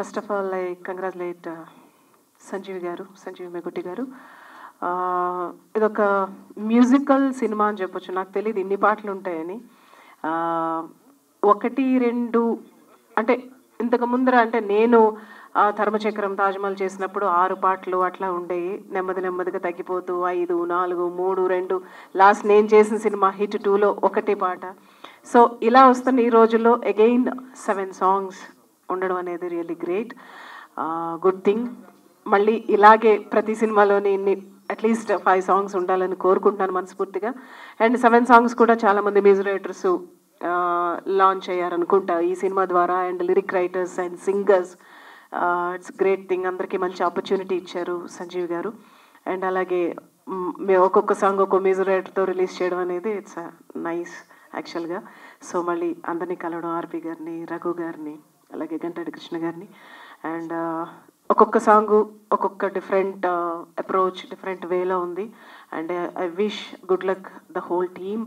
First of all I congratulate Sanjeev Meguti garu. ఇదొక musical cinema అని చెప్పొచ్చు. నాకు తెలియదు ఇన్ని పాటలు ఉంటాయని. ఒకటి రెండు అంటే ఇంతకు ముందర అంటే నేను ధర్మచక్రం తాజ్మహల్ చేసినప్పుడు 6 పాటలు అట్లా ఉండేవి. నెమ్మదిగా తగ్గిపోతూ 5, 4, 3, 2 లాస్ట్ నేను చేసిన సినిమా హిట్ 2లో ఒకటే పాట. సో ఇలా వస్తున్న ఈ రోజుల్లో అగైన్ 7 సాంగ్స్ ఉండడం అనేది రియల్లీ గ్రేట్, గుడ్ థింగ్. మళ్ళీ ఇలాగే ప్రతి సినిమాలోని అట్లీస్ట్ 5 సాంగ్స్ ఉండాలని కోరుకుంటున్నాను మనస్ఫూర్తిగా. అండ్ 7 సాంగ్స్ కూడా చాలామంది మ్యూజిక్ డైరెక్టర్స్ లాంచ్ అయ్యారనుకుంటా ఈ సినిమా ద్వారా. And lyric writers and singers, it's great thing. అందరికీ మంచి ఆపర్చునిటీ ఇచ్చారు సంజీవ్ గారు. అండ్ అలాగే మేము ఒక్కొక్క సాంగ్ ఒక్కొక్క మ్యూజిక్ డైరెక్టర్తో రిలీజ్ చేయడం అనేది ఇట్స్ నైస్ యాక్చువల్గా. సో మళ్ళీ అందరినీ కలవడం, ఆర్పి గారిని, రఘు గారిని, అలాగే గంటాడి కృష్ణ గారిని. అండ్ ఒక్కొక్క సాంగు ఒక్కొక్క డిఫరెంట్ అప్రోచ్, డిఫరెంట్ వేలో ఉంది. And I wish good luck the whole team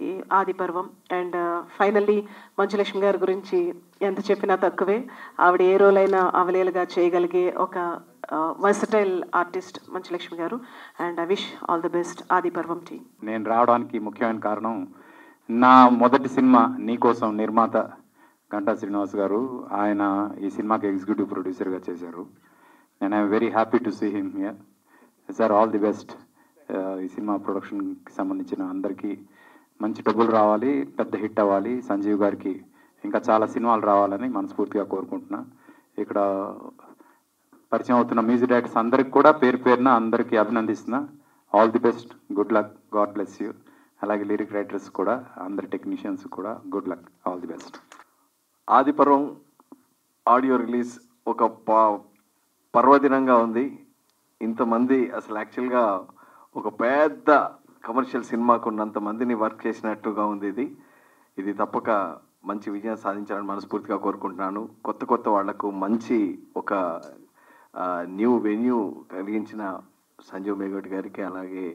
ఈ ఆది పర్వం. అండ్ ఫైనల్లీ మంచులక్ష్మి గారి గురించి ఎంత చెప్పినా తక్కువే. ఆవిడ ఏ రోల్ అయినా అవలీలగా చేయగలిగే ఒక వర్సటైల్ ఆర్టిస్ట్ మంచులక్ష్మి గారు. And I wish all the best Adi పర్వం టీమ్. నేను రావడానికి ముఖ్యమైన కారణం నా మొదటి సినిమా నీకోసం నిర్మాత గంటా శ్రీనివాస్ గారు. ఆయన ఈ సినిమాకి ఎగ్జిక్యూటివ్ ప్రొడ్యూసర్గా చేశారు. నేను I am very happy to see him here. Sir all the best. ఈ సినిమా ప్రొడక్షన్కి సంబంధించిన అందరికీ మంచి డబ్బులు రావాలి, పెద్ద హిట్ అవ్వాలి. సంజీవ్ గారికి ఇంకా చాలా సినిమాలు రావాలని మనస్ఫూర్తిగా కోరుకుంటున్నా. ఇక్కడ పరిచయం అవుతున్న మ్యూజిక్ డైరెక్టర్స్ అందరికి కూడా పేరు పేరున అందరికీ అభినందిస్తున్నా. All the best, good luck, God bless you. అలాగే లిరిక్ రైటర్స్ కూడా, అందరి టెక్నీషియన్స్ కూడా good luck, all the best. Adi Parvam audio release ఒక పర్వదినంగా ఉంది. ఇంతమంది అసలు యాక్చువల్గా ఒక పెద్ద కమర్షియల్ సినిమాకు ఉన్నంత మందిని వర్క్ చేసినట్టుగా ఉంది. ఇది తప్పక మంచి విజయం సాధించాలని మనస్ఫూర్తిగా కోరుకుంటున్నాను. కొత్త వాళ్లకు మంచి ఒక న్యూ వెన్యూ కలిగించిన సంజీవ్ మేగోటి గారికి, అలాగే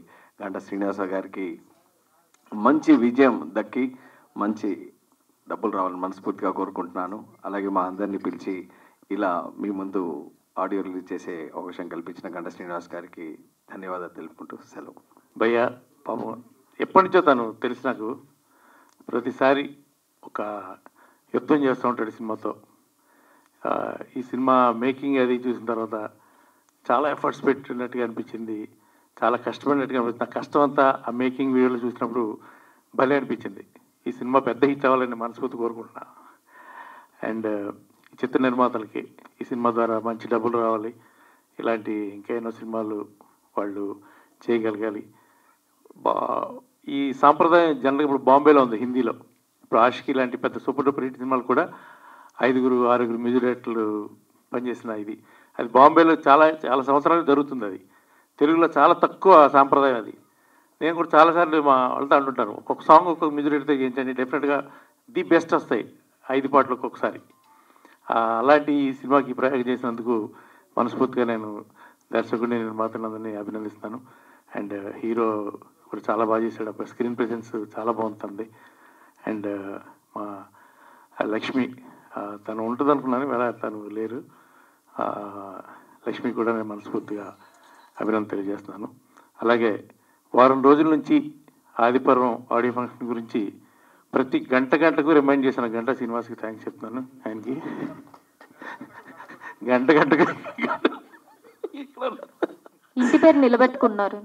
గంటా శ్రీనివాస గారికి మంచి విజయం దక్కి మంచి డబ్బులు రావాలని మనస్ఫూర్తిగా కోరుకుంటున్నాను. అలాగే మా అందరినీ పిలిచి ఇలా మీ ముందు ఆడియో రిలీజ్ చేసే అవకాశం కల్పించిన గంటా శ్రీనివాస్ గారికి ధన్యవాదాలు తెలుపుకుంటూ సెలవు. భయ్య పాపం ఎప్పటి నుంచో తను తెలిసి నాకు ప్రతిసారి ఒక యుద్ధం చేస్తూ ఉంటాడు సినిమాతో. ఈ సినిమా మేకింగ్ అది చూసిన తర్వాత చాలా ఎఫర్ట్స్ పెట్టినట్టుగా అనిపించింది, చాలా కష్టపడినట్టుగా అనిపించింది. నా కష్టం అంతా ఆ మేకింగ్ వీడియోలో చూసినప్పుడు భలే అనిపించింది. ఈ సినిమా పెద్ద హిట్ అవ్వాలని మనస్ఫూర్తి కోరుకుంటున్నా. అండ్ చిత్ర నిర్మాతలకి ఈ సినిమా ద్వారా మంచి డబ్బులు రావాలి, ఇలాంటి ఇంకా ఎన్నో సినిమాలు వాళ్ళు చేయగలగాలి. ఈ సాంప్రదాయం జనరల్గా ఇప్పుడు బాంబేలో ఉంది, హిందీలో. ఇప్పుడు ఆషికి లాంటి పెద్ద సూపర్ డూపర్ హిట్ సినిమాలు కూడా 5-6 మ్యూజిక్ డైరెక్టర్లు పనిచేసిన అది బాంబేలో చాలా సంవత్సరాలు జరుగుతుంది. అది తెలుగులో చాలా తక్కువ సాంప్రదాయం అది. నేను కూడా చాలాసార్లు మా వాళ్ళతో అంటుంటాను, ఒక్కొక్క సాంగ్ ఒక్కొక్క మ్యూజిక్ డైరెక్టర్తో చేయించండి, డెఫినెట్గా ది బెస్ట్ వస్తాయి 5 పాటలు ఒక్కొక్కసారి. అలాంటి ఈ సినిమాకి ప్రయోగం చేసినందుకు మనస్ఫూర్తిగా నేను దర్శకుడిని, నిర్మాతలందరినీ అభినందిస్తాను. అండ్ హీరో కూడా చాలా బాగా చేశాడు. అప్పుడు స్క్రీన్ ప్రెజెన్స్ చాలా బాగుంటుంది. అండ్ మా లక్ష్మి తను ఉంటుంది అనుకున్నాను, వేళ తను లేరు. లక్ష్మి కూడా నేను మనస్ఫూర్తిగా అభినందన తెలియజేస్తున్నాను. అలాగే వారం రోజుల నుంచి ఆదిపర్వం ఆడియో ఫంక్షన్ గురించి ప్రతి గంటకు రిమైండ్ చేసిన గంటా శ్రీనివాస్కి థ్యాంక్స్ చెప్తున్నాను. ఆయనకి గంటకు ఇంటి పేరు నిలబెట్టుకున్నారు,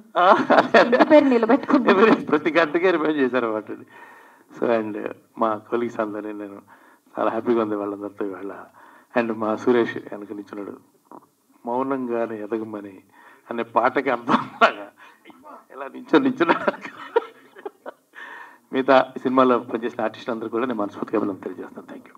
ప్రతి గంటకే రిమైండ్ చేశారు అన్నమాట. సో అండ్ మా కొలీగ్స్ అందరినీ నేను చాలా హ్యాపీగా ఉంది వాళ్ళందరితో ఇవాళ. అండ్ మా సురేష్ వెనక నిల్చున్నాడు, మౌనంగానే ఎదగమని అనే పాటకి అర్థంలాగా ఇలా నిల్చున్నాడు. మిగతా సినిమాలో పనిచేసిన ఆర్టిస్ట్ అందరూ కూడా నేను మనస్ఫూర్తిగా తెలియజేస్తాను. Thank you.